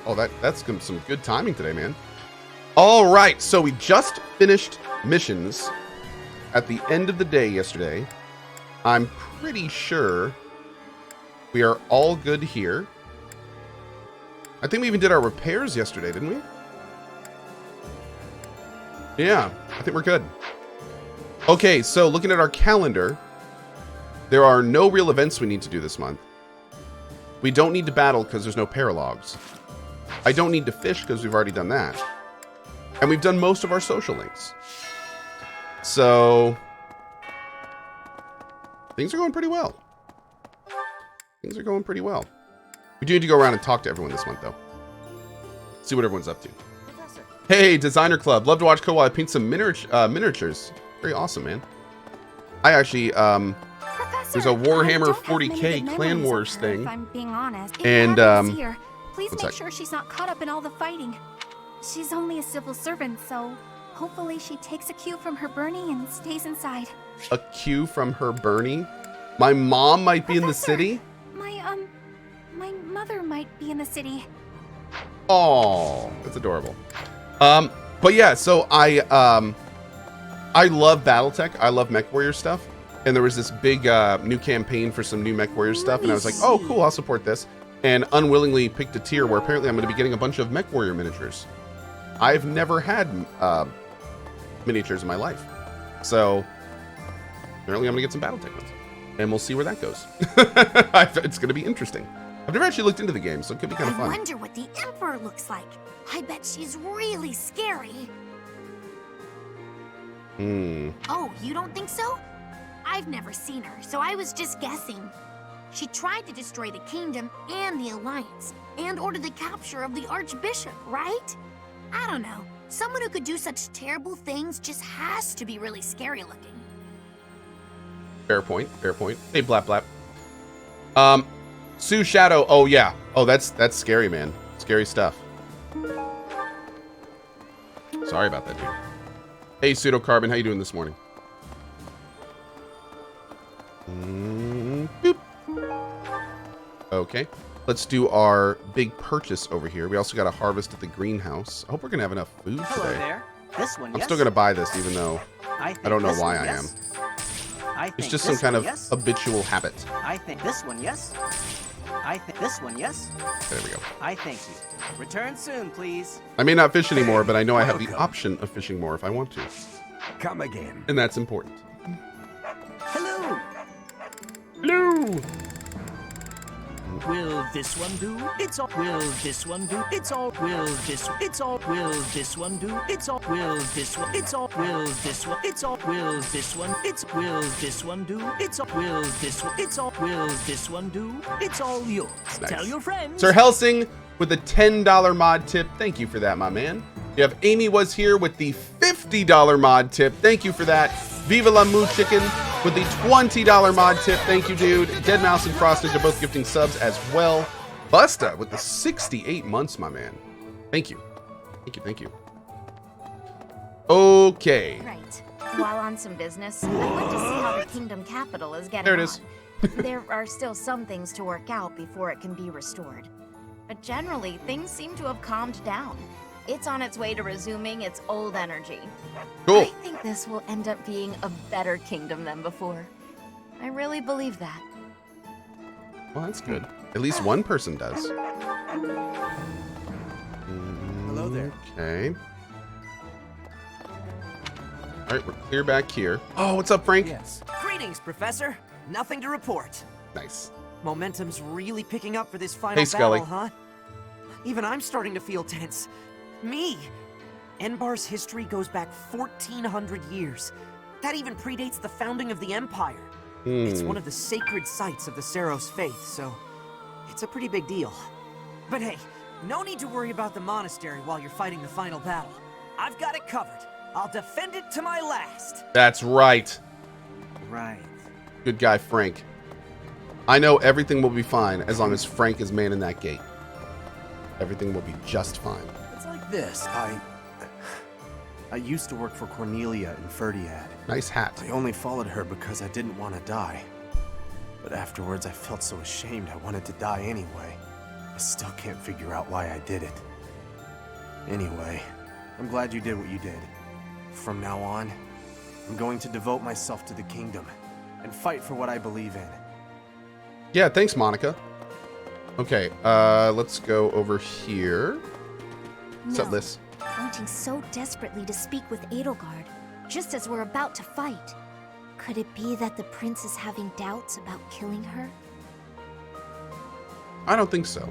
Oh, that's some good timing today, man. All right, so we just finished missions at the end of the day yesterday. I'm pretty sure we are all good here. I think we even did our repairs yesterday, didn't we? Yeah, I think we're good. Okay, so looking at our calendar, there are no real events we need to do this month. We don't need to battle because there's no paralogs. I don't need to fish because we've already done that. And we've done most of our social links. So things are going pretty well. Things are going pretty well. We do need to go around and talk to everyone this month, though. See what everyone's up to. Hey, Designer Club. Love to watch Cohh while I paint some miniatures. Very awesome, man. I actually, there's a Warhammer 40k Clan Wars thing. If I'm being honest. And, here, please make sure she's not caught up in all the fighting. She's only a civil servant, so hopefully she takes a cue from her Bernie and stays inside. A cue from her Bernie? My mom might be in the city? My mother might be in the city. Oh, that's adorable. But yeah, so I love BattleTech. I love MechWarrior stuff. And there was this big new campaign for some new MechWarrior stuff, and I was like, oh, cool, I'll support this. And unwillingly picked a tier where apparently I'm going to be getting a bunch of MechWarrior miniatures. I've never had miniatures in my life. So apparently I'm going to get some BattleTech ones. And we'll see where that goes. It's going to be interesting. I've never actually looked into the game, so it could be kind of fun. I wonder what the Emperor looks like. I bet she's really scary. Oh, you don't think so? I've never seen her, so I was just guessing. She tried to destroy the kingdom and the alliance, and order the capture of the Archbishop, right? I don't know. Someone who could do such terrible things just has to be really scary looking. Fair point, fair point. Hey, Blap Blap. Sue Shadow, oh yeah. Oh, that's scary, man. Scary stuff. Sorry about that, dude. Hey, Pseudocarbon, how you doing this morning? Boop. Okay, let's do our big purchase over here. We also got a harvest at the greenhouse. I hope we're gonna have enough food today. Hello there. This one, I'm still gonna buy this, even though I don't know why I am. It's just some kind of habitual habit. I think this one, yes. I think this one, yes. There we go. I thank you. Return soon, please. I may not fish anymore, but I know I have the option of fishing more if I want to. Come again. And that's important. Hello. Hello. Will this one do? It's all. Will this one do? It's all. Will this? It's all. Will this one do? It's all. Will this one? It's all. Will this one? It's all. Will this one? It's. Will this one do? It's all. Will this one? It's all. Will this one do? It's all yours. Nice. Tell your friends. Sir Helsing with a $10 mod tip. Thank you for that, my man. You have Amy was here with the $50 mod tip. Thank you for that. Viva la Moo Chicken with the $20 mod tip. Thank you, dude. Dead Mouse and Frostage are both gifting subs as well. Busta with the 68 months, my man. Thank you. Thank you, thank you. Okay. Right. While on some business, I'd like to see how the kingdom capital is getting There it is. There are still some things to work out before it can be restored. But generally, things seem to have calmed down. It's on its way to resuming its old energy. Cool. I think this will end up being a better kingdom than before. I really believe that. Well, that's good. At least one person does. Hello there. Okay. All right, we're clear back here. Oh, what's up, Frank? Yes. Greetings, Professor. Nothing to report. Nice. Momentum's really picking up for this final Hey, Scully. battle, huh? Even I'm starting to feel tense. Me! Enbar's history goes back 1,400 years. That even predates the founding of the Empire. It's one of the sacred sites of the Seros faith, so it's a pretty big deal. But hey, no need to worry about the monastery while you're fighting the final battle. I've got it covered. I'll defend it to my last. That's right. Right. Good guy, Frank. I know everything will be fine as long as Frank is manning that gate. Everything will be just fine. It's like this. I used to work for Cornelia in Ferdiad. Nice hat. I only followed her because I didn't want to die. But afterwards, I felt so ashamed I wanted to die anyway. I still can't figure out why I did it. Anyway, I'm glad you did what you did. From now on, I'm going to devote myself to the kingdom and fight for what I believe in. Yeah, thanks, Monica. Okay, let's go over here. Set No. this. Wanting so desperately to speak with Edelgard, just as we're about to fight. Could it be that the prince is having doubts about killing her? I don't think so.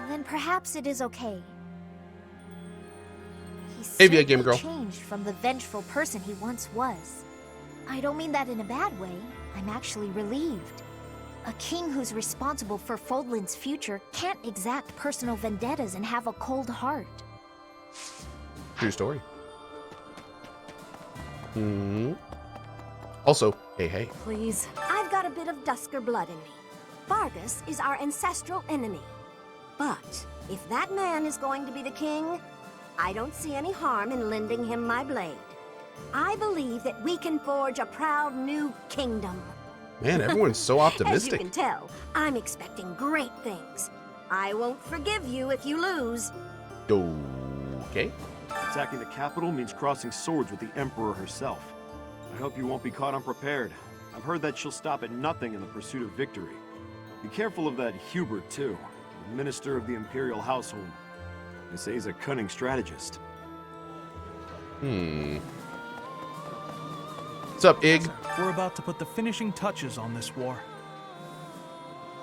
Then perhaps it is okay. He's Hey, VA Gamer certainly Girl. changed from the vengeful person he once was. I don't mean that in a bad way. I'm actually relieved. A king who's responsible for Fodlan's future can't exact personal vendettas and have a cold heart. True story. Also, hey. Please. I've got a bit of Dusker blood in me. Vargas is our ancestral enemy. But if that man is going to be the king, I don't see any harm in lending him my blade. I believe that we can forge a proud new kingdom. Man, everyone's so As you optimistic. can tell, I'm expecting great things. I won't forgive you if you lose. Okay. Attacking the capital means crossing swords with the Emperor herself. I hope you won't be caught unprepared. I've heard that she'll stop at nothing in the pursuit of victory. Be careful of that Hubert, too, the Minister of the Imperial Household. They say he's a cunning strategist. What's up, Ig? We're about to put the finishing touches on this war.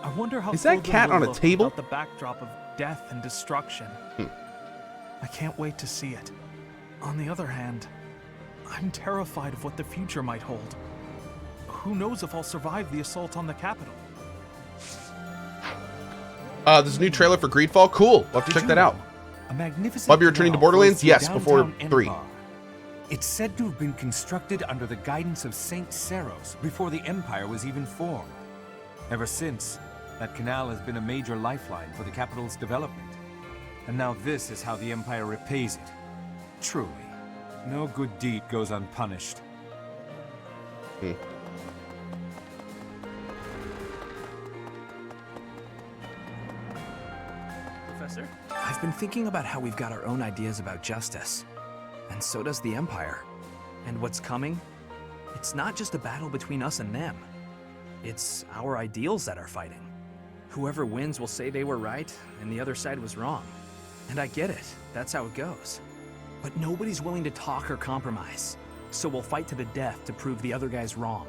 I wonder how Is that Fodlan cat will on a look table? without the backdrop of death and destruction. I can't wait to see it. On the other hand, I'm terrified of what the future might hold. Who knows if I'll survive the assault on the capital? There's a new trailer for Greedfall. Cool. We'll have to check that out. A magnificent Bob, you returning to canal Borderlands? flows through Yes, before downtown 3. Enbar. It's said to have been constructed under the guidance of Saint Seros before the Empire was even formed. Ever since, that canal has been a major lifeline for the capital's development. And now this is how the Empire repays it. Truly, no good deed goes unpunished. Professor? I've been thinking about how we've got our own ideas about justice. And so does the Empire. And what's coming? It's not just a battle between us and them. It's our ideals that are fighting. Whoever wins will say they were right, and the other side was wrong. And I get it. That's how it goes. But nobody's willing to talk or compromise. So we'll fight to the death to prove the other guy's wrong.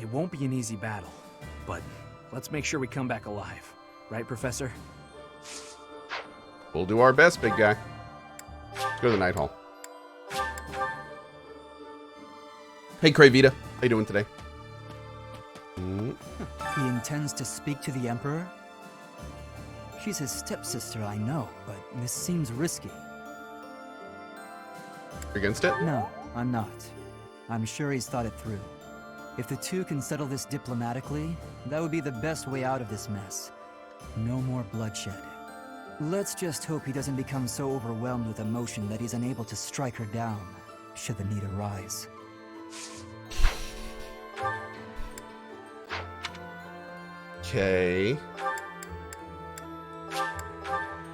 It won't be an easy battle. But let's make sure we come back alive. Right, Professor? We'll do our best, big guy. Let's go to the Night Hall. Hey, Crayvita. How you doing today? He intends to speak to the Emperor? She's his stepsister, I know, but this seems risky. You're against it? No, I'm not. I'm sure he's thought it through. If the two can settle this diplomatically, that would be the best way out of this mess. No more bloodshed. Let's just hope he doesn't become so overwhelmed with emotion that he's unable to strike her down, should the need arise. Okay.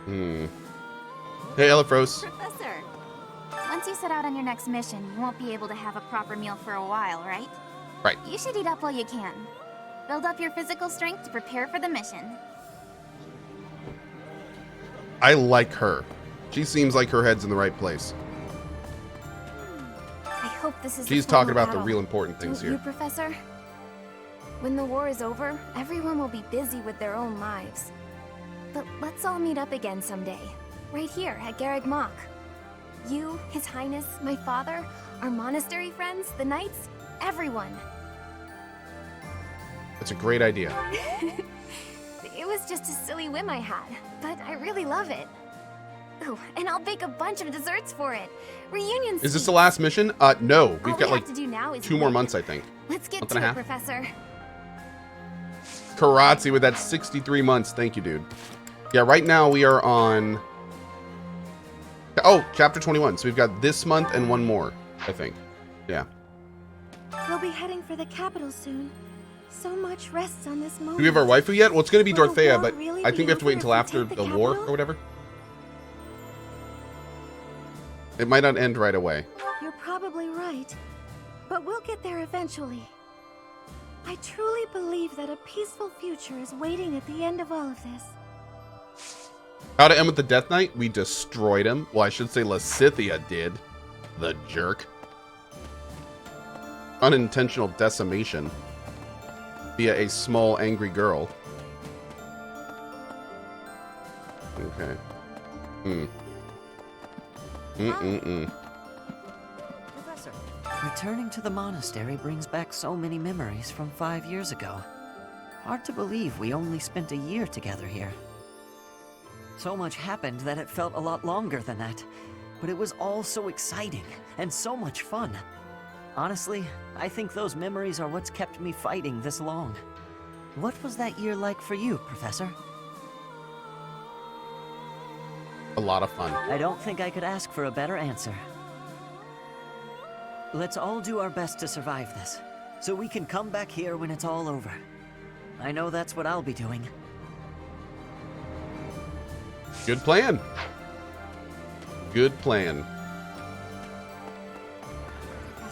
Hey, Elifros. Professor, once you set out on your next mission, you won't be able to have a proper meal for a while, right? Right. You should eat up while you can. Build up your physical strength to prepare for the mission. I like her. She seems like her head's in the right place. I hope this is She's the final talking about the battle. real important things Don't you, here. Professor? When the war is over, everyone will be busy with their own lives. But let's all meet up again someday. Right here at Garreg Mach. You, His Highness, my father, our monastery friends, the knights, everyone. It's a great idea. It was just a silly whim I had, but I really love it. Ooh, and I'll bake a bunch of desserts for it. Reunion Is this sweets. the last mission? No. All We've we got have like to do now is 2 more wait. months, I think. Let's get month to and a it, half. Professor. Karatzi with that 63 months. Thank you, dude. Yeah, right now we are on... Oh, chapter 21. So we've got this month and 1 more, I think. Yeah. We'll be heading for the capital soon. So much rests on this moment. Do we have our waifu yet? Well, it's going to be Will the Dorothea, war but really I think be we have to wait over until if we after take the the war capital? or whatever. It might not end right away. You're probably right. But we'll get there eventually. I truly believe that a peaceful future is waiting at the end of all of this. How to end with the Death Knight? We destroyed him. Well, I should say Lasithia did. The jerk. Unintentional decimation via a small angry girl. Okay. Professor, returning to the monastery brings back so many memories from 5 years ago. Hard to believe we only spent a year together here. So much happened that it felt a lot longer than that, but it was all so exciting and so much fun. Honestly, I think those memories are what's kept me fighting this long. What was that year like for you, Professor? A lot of fun. I don't think I could ask for a better answer. Let's all do our best to survive this, so we can come back here when it's all over. I know that's what I'll be doing. Good plan. Good plan.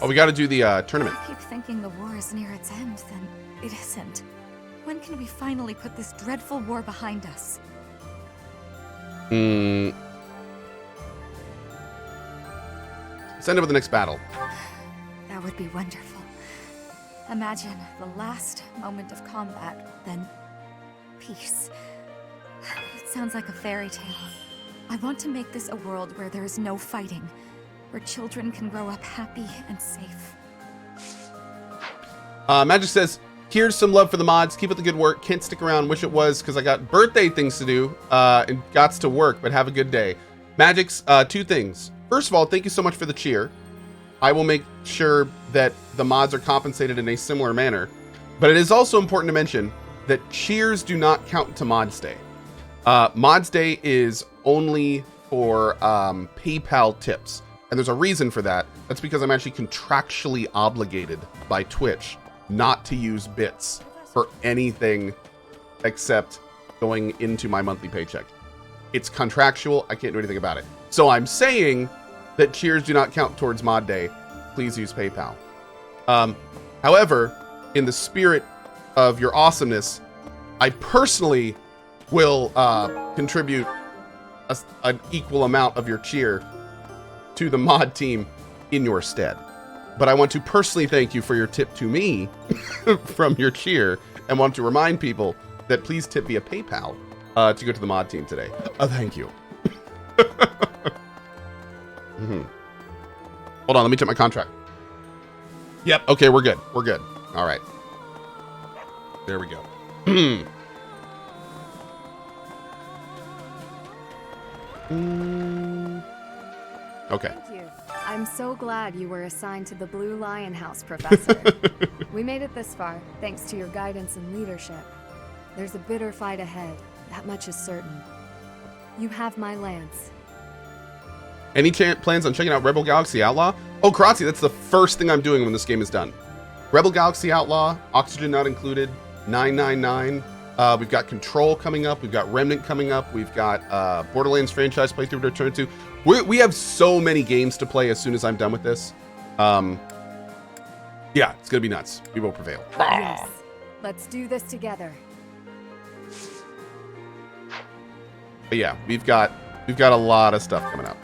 Oh, we got to do the tournament. I keep thinking the war is near its end, then it isn't. When can we finally put this dreadful war behind us? Let's end it with the next battle. That would be wonderful. Imagine the last moment of combat, then peace. It sounds like a fairy tale. I want to make this a world where there is no fighting, where children can grow up happy and safe. Magic says, here's some love for the mods. Keep up the good work. Can't stick around. Wish it was because I got birthday things to do and gots to work, but have a good day. Magic's two things. First of all, thank you so much for the cheer. I will make sure that the mods are compensated in a similar manner. But it is also important to mention that cheers do not count to Mods Day. Mods Day is only for PayPal tips. And there's a reason for that. That's because I'm actually contractually obligated by Twitch not to use bits for anything except going into my monthly paycheck. It's contractual. I can't do anything about it. So I'm saying that cheers do not count towards Mod Day. Please use PayPal. However, in the spirit of your awesomeness, I personally will contribute an equal amount of your cheer to the mod team in your stead. But I want to personally thank you for your tip to me from your cheer and want to remind people that please tip via PayPal to go to the mod team today. Thank you. Hold on, let me check my contract. Yep, okay, we're good. We're good. All right. There we go. Okay. Thank you. I'm so glad you were assigned to the Blue Lion House, Professor. We made it this far, thanks to your guidance and leadership. There's a bitter fight ahead, that much is certain. You have my lance. Any plans on checking out Rebel Galaxy Outlaw? Oh, Kratzy, that's the first thing I'm doing when this game is done. Rebel Galaxy Outlaw, Oxygen Not Included, 999. We've got Control coming up. We've got Remnant coming up. We've got Borderlands franchise playthrough to return to. We have so many games to play as soon as I'm done with this. Yeah, it's going to be nuts. We will prevail. Yes. Let's do this together. But yeah, we've got a lot of stuff coming up.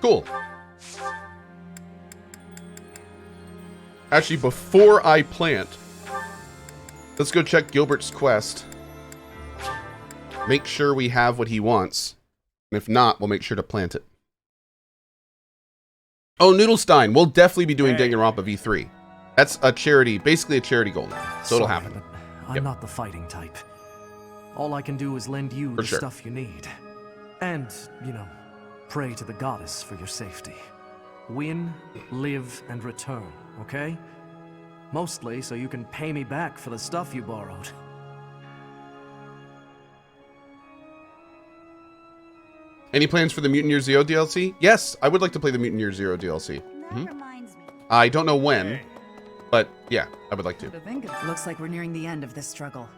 Cool. Actually, before I plant, let's go check Gilbert's quest. Make sure we have what he wants. And if not, we'll make sure to plant it. Oh, Noodlestein. We'll definitely be doing Danganronpa V3. That's a charity, basically a charity goal now. So it'll happen. But I'm not the fighting type. All I can do is lend you the stuff you need. And, you know, pray to the goddess for your safety. Win, live, and return, okay? Mostly so you can pay me back for the stuff you borrowed. Any plans for the Mutant Year Zero DLC? Yes, I would like to play the Mutant Year Zero DLC. I don't know when, but yeah, I would like to. Looks like we're nearing the end of this struggle.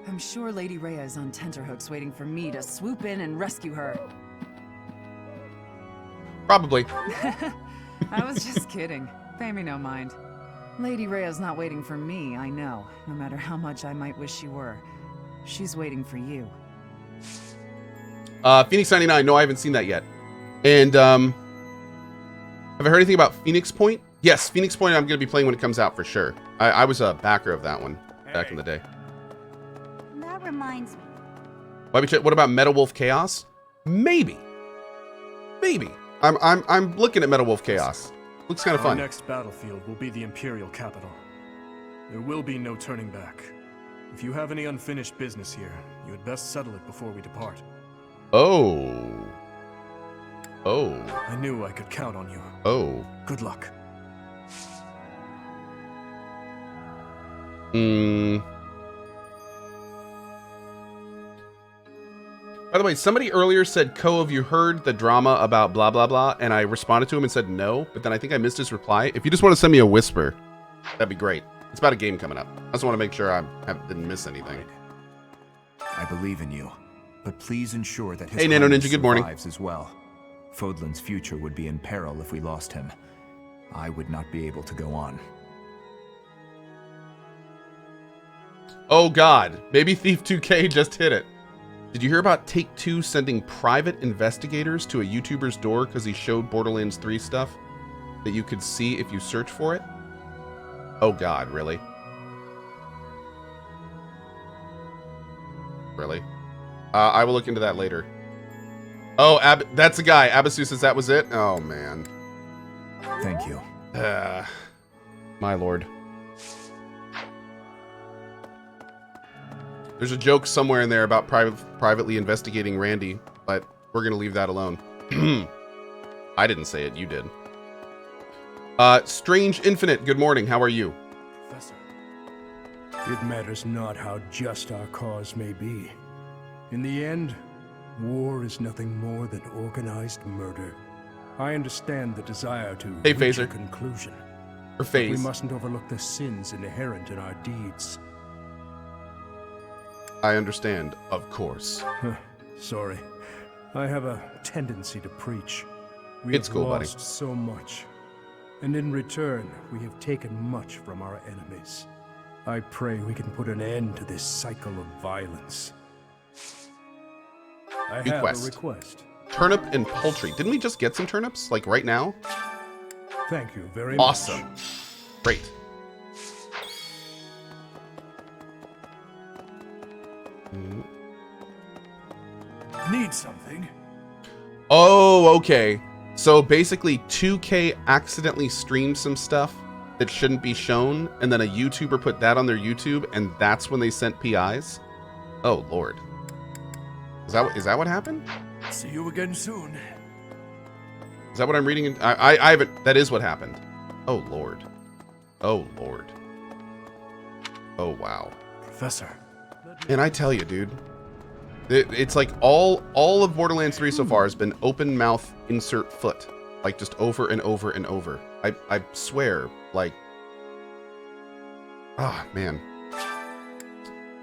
I'm sure Lady Rhea is on tenterhooks waiting for me to swoop in and rescue her. Probably. I was just kidding. Pay me no mind. Lady Rhea's not waiting for me, I know. No matter how much I might wish she were. She's waiting for you. Phoenix99, no, I haven't seen that yet. And, have I heard anything about Phoenix Point? Yes, Phoenix Point I'm going to be playing when it comes out for sure. I was a backer of that one back in the day. That reminds me. What about Meta Wolf Chaos? Maybe. Maybe. I'm looking at Meta Wolf Chaos. Looks kind of fun. Our next battlefield will be the Imperial capital. There will be no turning back. If you have any unfinished business here, you had best settle it before we depart. Oh. Oh. I knew I could count on you. Oh. Good luck. By the way, somebody earlier said, Cohh, have you heard the drama about blah, blah, blah? And I responded to him and said no, but then I think I missed his reply. If you just want to send me a whisper, that'd be great. It's about a game coming up. I just want to make sure I didn't miss anything. I believe in you, but please ensure that his Hey, Nano Ninja, good morning. survives as well. Fodlan's future would be in peril if we lost him. I would not be able to go on. Oh God, Baby Thief 2K just hit it. Did you hear about Take-Two sending private investigators to a YouTuber's door because he showed Borderlands 3 stuff that you could see if you search for it? Oh God, really? Really? I will look into that later. Oh, that's a guy. Abasu says that was it? Oh, man. Thank you. My lord. There's a joke somewhere in there about privately investigating Randy, but we're going to leave that alone. I didn't say it. You did. Strange Infinite, good morning. How are you? Professor, it matters not how just our cause may be. In the end, war is nothing more than organized murder. I understand the desire to reach a conclusion. Or phase. We mustn't overlook the sins inherent in our deeds. I understand, of course. Sorry. I have a tendency to preach. It's cool, buddy. We have lost so much. And in return, we have taken much from our enemies. I pray we can put an end to this cycle of violence. I have a request. Turnip and poultry. Didn't we just get some turnips, like right now? Thank you very much. Awesome. Great. Need something? Oh, okay. So basically 2K accidentally streamed some stuff that shouldn't be shown, and then a YouTuber put that on their YouTube, and that's when they sent PIs? Oh, Lord. Is that what happened? See you again soon. Is that what I'm reading? I haven't. That is what happened. Oh, Lord. Oh, Lord. Oh, wow. Professor. And I tell you, dude, it's like all of Borderlands 3 so far has been open mouth insert foot, like just over and over and over. I swear, like, ah, man,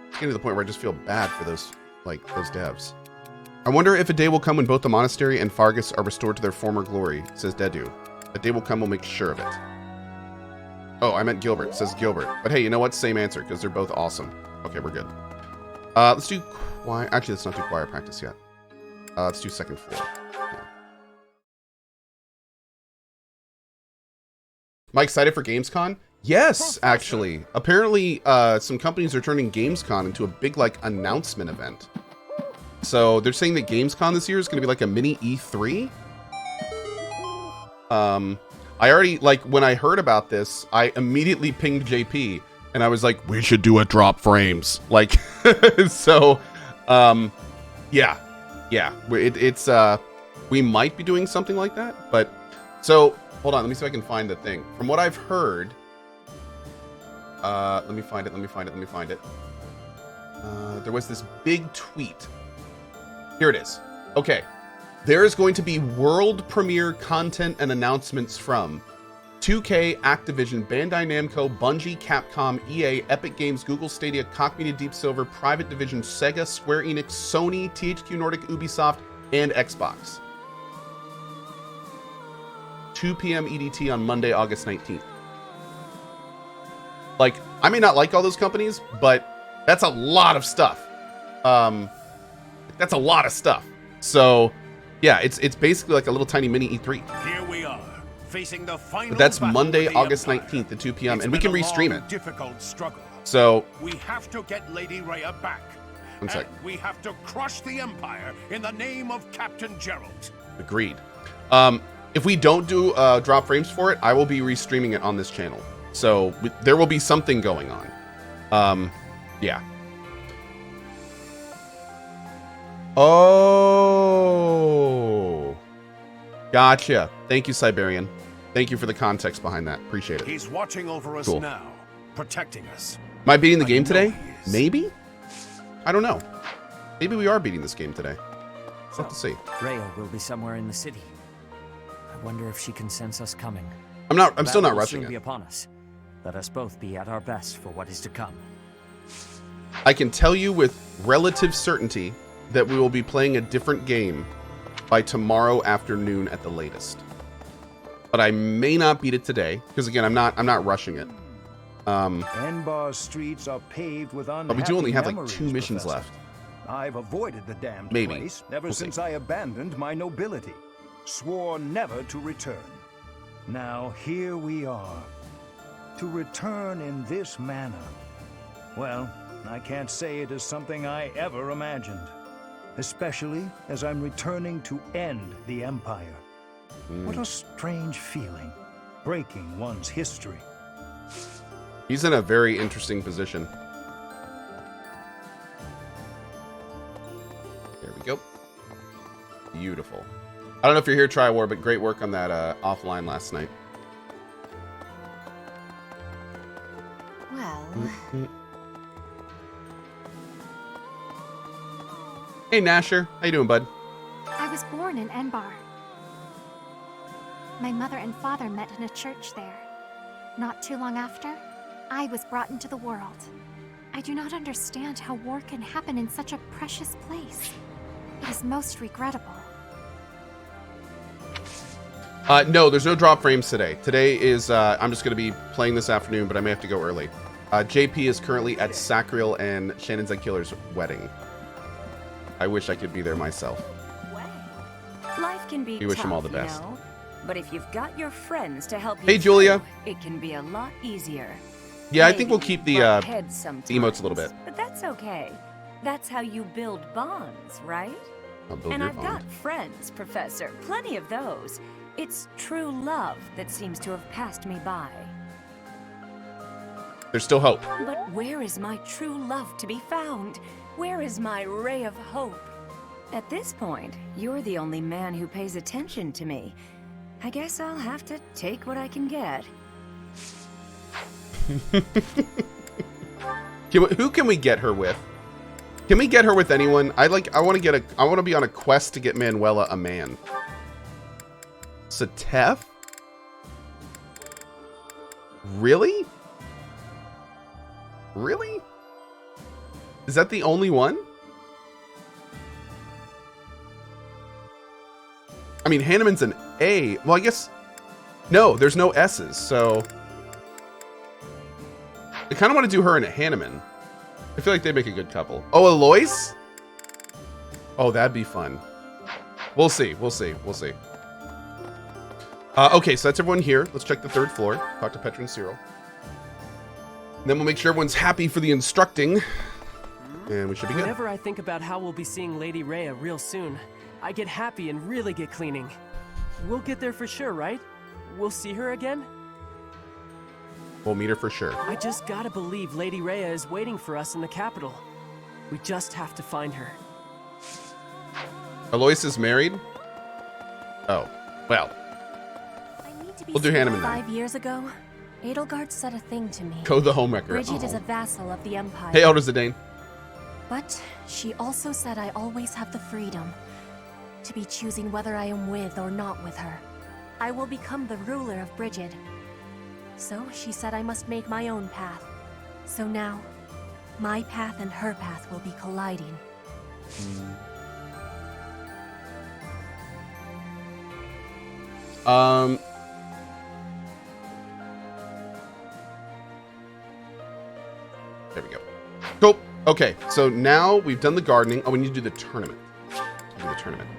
it's getting to the point where I just feel bad for those devs. I wonder if a day will come when both the Monastery and Fargus are restored to their former glory, says Dedu. A day will come, we'll make sure of it. Oh, I meant Gilbert, says Gilbert. But hey, you know what? Same answer, because they're both awesome. Okay, we're good. Let's do choir. Actually, let's not do choir practice yet. Let's do second floor. Yeah. Am I excited for Gamescom? Yes, actually. Apparently, some companies are turning Gamescom into a big, like, announcement event. So they're saying that Gamescom this year is going to be like a mini E3. I already, like, when I heard about this, I immediately pinged JP. And I was like, we should do a drop frames. Like, so, yeah. It's, we might be doing something like that. But, so, hold on. Let me see if I can find the thing. From what I've heard, let me find it. There was this big tweet Here it is. Okay. There is going to be world premiere content and announcements from 2K, Activision, Bandai Namco, Bungie, Capcom, EA, Epic Games, Google Stadia, Koch Media, Deep Silver, Private Division, Sega, Square Enix, Sony, THQ Nordic, Ubisoft, and Xbox. 2 p.m. EDT on Monday, August 19th. Like, I may not like all those companies, but that's a lot of stuff. That's a lot of stuff. So, yeah, it's basically like a little tiny mini E3. Here we are, facing the final. But that's battle Monday, with the August Empire. 19th at 2 p.m. It's and we been can a restream long, it. Difficult struggle. So we have to get Lady Rhea back. One sec. And we have to crush the Empire in the name of Captain Gerald. Agreed. If we don't do drop frames for it, I will be restreaming it on this channel. So there will be something going on. Yeah. Oh, gotcha. Thank you, Siberian. Thank you for the context behind that. Appreciate it. He's watching over us Cool. now, protecting us. Am I beating the game know today? he is. Maybe? I don't know. Maybe we are beating this game today. We'll have to see. Rhea will be somewhere in the city. I wonder if she can sense us coming. I'm still not Battle will rushing soon it. be upon us. Let us both be at our best for what is to come. I can tell you with relative certainty that we will be playing a different game by tomorrow afternoon at the latest. But I may not beat it today because again, I'm not rushing it. Enbar's streets are paved with unhappy But we do only have like memories, 2 missions Professor. left. I've avoided the damned Maybe. place ever We'll see. since I abandoned my nobility. Swore never to return. Now here we are. To return in this manner. Well, I can't say it is something I ever imagined. Especially as I'm returning to end the Empire. What a strange feeling. Breaking one's history. He's in a very interesting position. There we go. Beautiful. I don't know if you're here, Tri-War, but great work on that offline last night. Well, Hey, Nasher. How you doing, bud? I was born in Enbar. My mother and father met in a church there. Not too long after, I was brought into the world. I do not understand how war can happen in such a precious place. It is most regrettable. No, there's no drop frames today. Today is, I'm just going to be playing this afternoon, but I may have to go early. JP is currently at Sacriel and Shannon Zedkiller's wedding. I wish I could be there myself. Life can be We wish tough, him all the you best. know? But if you've got your friends to help you Hey, Julia. through, it can be a lot easier. Yeah, I think we'll keep the Butt heads sometimes, emotes a little bit. But that's okay. That's how you build bonds, right? I'll build And your I've bond. got friends, Professor. Plenty of those. It's true love that seems to have passed me by. There's still hope. But where is my true love to be found? Where is my ray of hope? At this point, you're the only man who pays attention to me. I guess I'll have to take what I can get. Who can we get her with? Can we get her with anyone? I want to be on a quest to get Manuela a man. Satef? Really? Really? Is that the only one? I mean, Hanneman's an A. Well, I guess... No, there's no S's, so... I kind of want to do her and a Hanneman. I feel like they make a good couple. Oh, Alois? Oh, that'd be fun. We'll see. We'll see. We'll see. Okay, so that's everyone here. Let's check the 3rd floor. Talk to Petra and Cyril. Then we'll make sure everyone's happy for the instructing. And we should be good. Whenever I think about how we'll be seeing Lady Rhea real soon, I get happy and really get cleaning. We'll get there for sure, right? We'll see her again? We'll meet her for sure. I just gotta believe Lady Rhea is waiting for us in the capital. We just have to find her. Alois is married? Oh, well. We'll do Hanneman then. 5 years ago, Edelgard said a thing to me. Cohh the Homewrecker. Bridget is Oh. a vassal of the Empire. Hey, Elder Zidane. But she also said I always have the freedom to be choosing whether I am with or not with her. I will become the ruler of Brigid. So she said I must make my own path. So now, my path and her path will be colliding. There we go. Cool. Okay, so now we've done the gardening. Oh, we need to do the tournament. Do the tournament.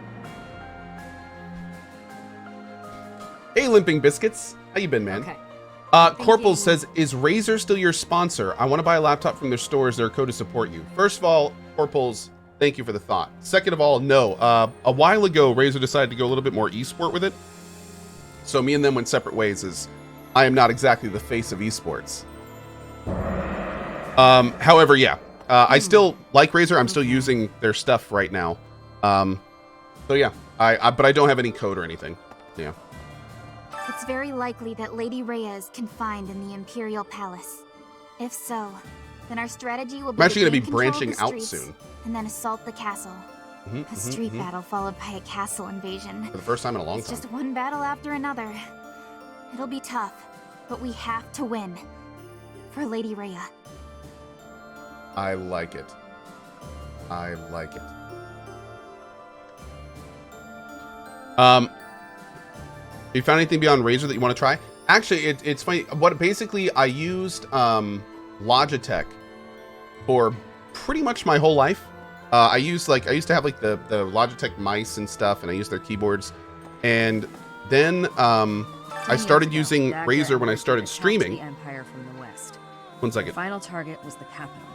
Hey, Limping Biscuits. How you been, man? Okay. Corporal says, is Razer still your sponsor? I want to buy a laptop from their store. Is there a code to support you? First of all, Corporals, thank you for the thought. Second of all, no. A while ago, Razer decided to go a little bit more esport with it. So me and them went separate ways, as I am not exactly the face of esports. However, yeah. I still like Razer. I'm still using their stuff right now. So yeah, but I don't have any code or anything. Yeah. It's very likely that Lady Rhea is confined in the Imperial Palace. If so, then our strategy will be I'm actually to going to gain be control of branching the out streets soon. and then assault the castle. A street battle followed by a castle invasion. For the first time in a long It's time. just one battle after another. It'll be tough, but we have to win. For Lady Rhea. I like it. I like it. You found anything beyond Razer that you want to try? Actually, it's funny. What basically I used Logitech for pretty much my whole life. I used to have like the Logitech mice and stuff, and I used their keyboards. And then I started using Razer when I started streaming. The Empire from the west. 1 second. The final target was the capital.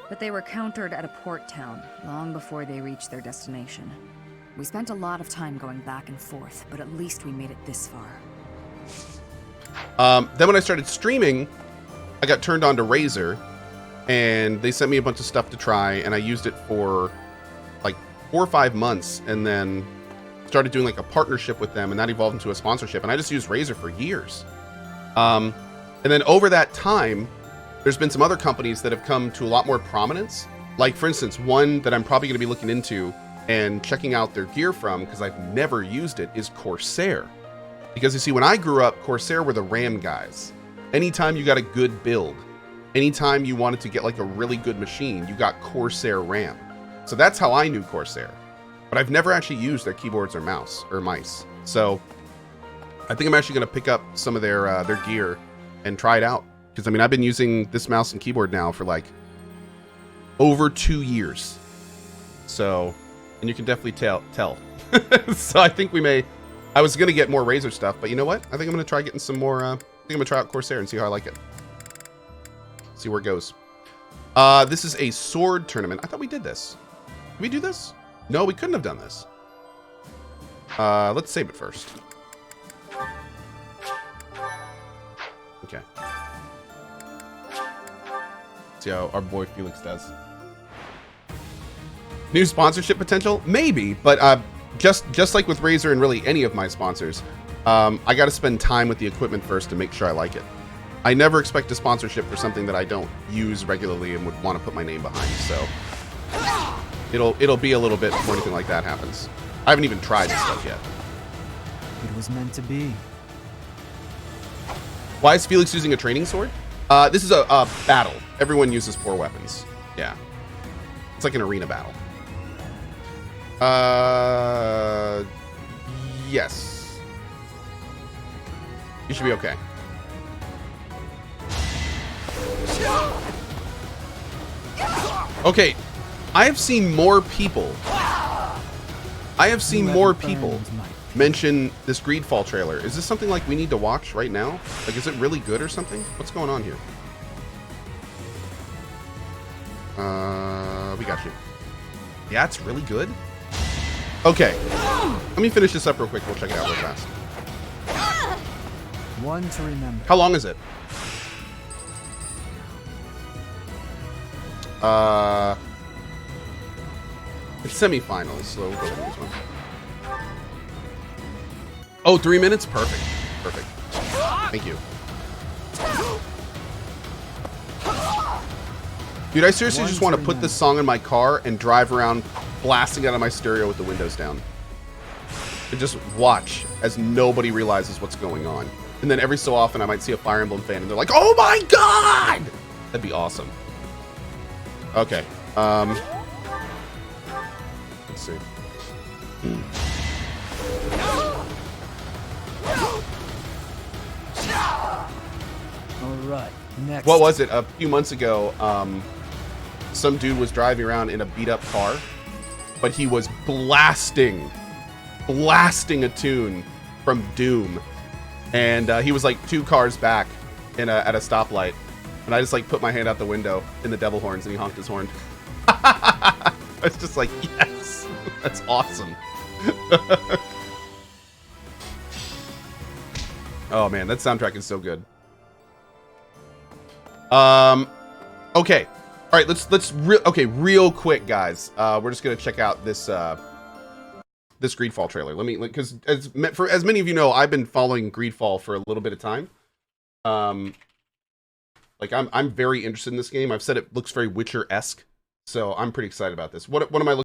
But they were countered at a port town long before they reached their destination. We spent a lot of time going back and forth, but at least we made it this far. Then when I started streaming, I got turned on to Razer, and they sent me a bunch of stuff to try, and I used it for like 4 or 5 months, and then started doing like a partnership with them, and that evolved into a sponsorship, and I just used Razer for years. And then over that time, there's been some other companies that have come to a lot more prominence. Like, for instance, one that I'm probably going to be looking into and checking out their gear from, because I've never used it, is Corsair. Because you see, when I grew up, Corsair were the RAM guys. Anytime you got a good build, anytime you wanted to get like a really good machine, you got Corsair RAM. So that's how I knew Corsair. But I've never actually used their keyboards or mice. So I think I'm actually going to pick up some of their gear and try it out. Because I mean, I've been using this mouse and keyboard now for like over 2 years. So, and you can definitely tell. So I think I was going to get more Razer stuff, but you know what? I think I'm going to try getting some more, I think I'm going to try out Corsair and see how I like it. See where it goes. This is a sword tournament. I thought we did this. Did we do this? No, we couldn't have done this. Let's save it first. Okay. See how our boy Felix does. New sponsorship potential? Maybe, but just like with Razer and really any of my sponsors, I got to spend time with the equipment first to make sure I like it. I never expect a sponsorship for something that I don't use regularly and would want to put my name behind, so it'll be a little bit before anything like that happens. I haven't even tried this stuff yet. It was meant to be. Why is Felix using a training sword? This is a battle. Everyone uses 4 weapons. Yeah. It's like an arena battle. Yes. You should be okay. Okay. I have seen more people mention this Greedfall trailer. Is this something like we need to watch right now? Like, is it really good or something? What's going on here? We got you. Yeah, it's really good. Okay. Let me finish this up real quick. We'll check it out real fast. One to remember. How long is it? It's semifinals, so we'll go with this one. Oh, 3 minutes? Perfect. Perfect. Thank you. Dude, I seriously just want to put this song in my car and drive around blasting out of my stereo with the windows down. And just watch as nobody realizes what's going on. And then every so often I might see a Fire Emblem fan and they're like, oh my god! That'd be awesome. Okay. Let's see. Alright, next. What was it? A few months ago, some dude was driving around in a beat-up car, but he was blasting a tune from Doom. And he was like 2 cars back at a stoplight. And I just like put my hand out the window in the devil horns and he honked his horn. I was just like, yes, that's awesome. Oh man, that soundtrack is so good. Okay. All right, okay, real quick, guys. We're just gonna check out this this Greedfall trailer. Let me, because as many of you know, I've been following Greedfall for a little bit of time. Like I'm very interested in this game. I've said it looks very Witcher-esque, so I'm pretty excited about this. What am I looking